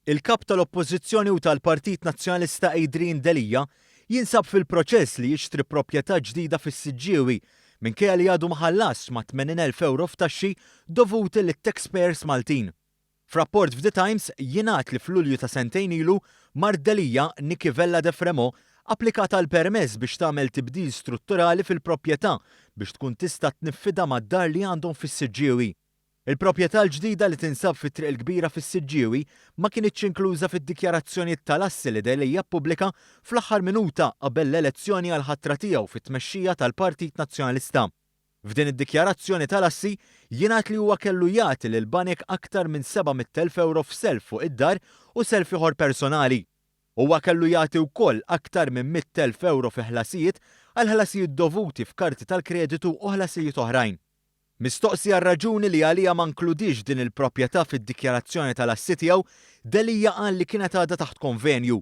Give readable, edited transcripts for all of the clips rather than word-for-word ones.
Il-kap tal-Oppożizzjoni u tal-Partit Nazzjonalista Adrian Delija jinsab fil-proċess li jixtri proprjetà ġdida fis-Siġġiewi minkejja li għadu ma ħallasx ma' 80,000 euro f'taxxi dovuti lit-taxpayers Maltin. F'rapport f'The Times jingħad li f'Lulju ta' sentejn ilu mar Delija Niki Vella de Fremo applikat għal permess biex tagħmel tibdil strutturali fil-proprjetà biex tkun tista' tniffida mad-dar li għandhom fis-Siġġiewi. Il-proprjetà l-ġdida li tinsab fit-triq il-kbira fis-Siġġiewi ma kienitx inkluża fid-dikjarazzjonijiet tal-assi li Delija ppubblika fl-aħħar minuta qabel l-elezzjoni għal ħatra tiegħu fit-tmexxija tal-Partit Nazzjonalista. F'din id-dikjarazzjoni tal-assi jingħad li huwa kellu jagħti lil banek aktar minn 700,000 euro f'self fuq id-dar u self ieħor personali. Huwa kellu jagħti wkoll aktar minn 100,000 euro fi ħlasijiet għal ħlasijiet dovuti f'karti tal-kreditu u ħlasijiet oħrajn. Mistoqsija r-raġuni li għalija ma nkludix din il-proprjetà fid-dikjarazzjoni tal-assi tiegħu, Delija qal li kienet għadha taħt konvenju.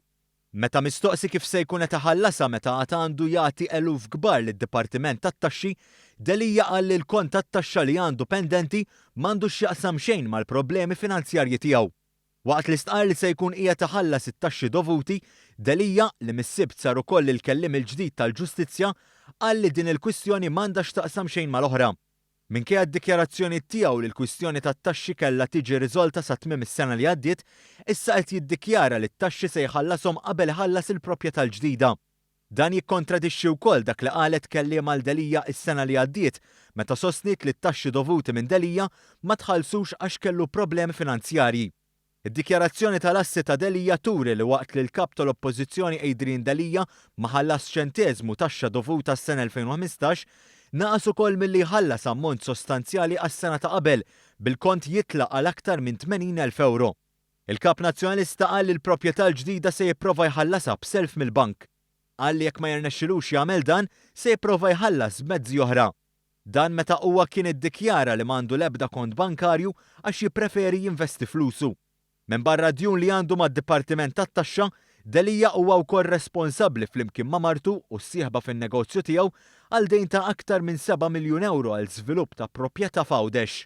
Meta mistoqsi kif se jkun qed iħallasha meta għad għandu jagħti eluf kbar lid-Dipartiment tat-Taxxi, Delija qal li l-kont tat-taxxa li għandu pendenti m'għandux x'jaqsam xejn mal-problemi finanzjarji tiegħu. Waqt li stqar li se jkun qiegħed iħallas it-taxxi dovuti, Delija li mis-sibt sar ukoll il-kelliem il-ġdid tal-Ġustizzja qal li din il-kwistjoni m'għandax taqsam xejn mal-oħra. Minkejja d-dikjarazzjoni tiegħu li l-kwistjoni tat-taxxi kellha tiġi riżolta sa tmiem is-sena li għaddiet, issa qed jiddikjara li t-taxxi se jħallasom qabel iħallas il-proprjetà l-ġdida. Dan jikkontradixxi wkoll dak li qalet kelliem għal Delija s-sena li għaddiet meta sostniet li t-taxxi dovuti minn Delija ma tħallsux għax kellu problemi finanzjarji. Id-dikjarazzjoni tal-assi ta' Delija turi li waqt li l-kap tal-Oppożizzjoni Adrian Delija ma ħallas ċenteżmu taxxa dovuta s-sena 2015, naqas ukoll milli jħallas ammont sostanzjali għas-sena ta' qabel bil-kont jitlaq għal aktar minn 80,000 euro. Il-kap nazzjonalista qal li l-proprjetà l-ġdida se jipprova jħallasha b'self mill-bank. Qal li jekk ma jirnexxilux jagħmel dan se jipprova jħallas b'mezzi oħra. Dan meta huwa kien iddikjara li m'għandu l-ebda kont bankarju għax jippreferi jinvesti flusu. Minn barra djun li għandu mad-Dipartiment tat-Taxxa, Delija huwa wkoll responsabbli flimkien ma' martu u s-sieħba fin-negozju tiegħu għal dejn ta' aktar minn 7 miljun euro għal żvilupp ta' proprjetà f'Għawdex.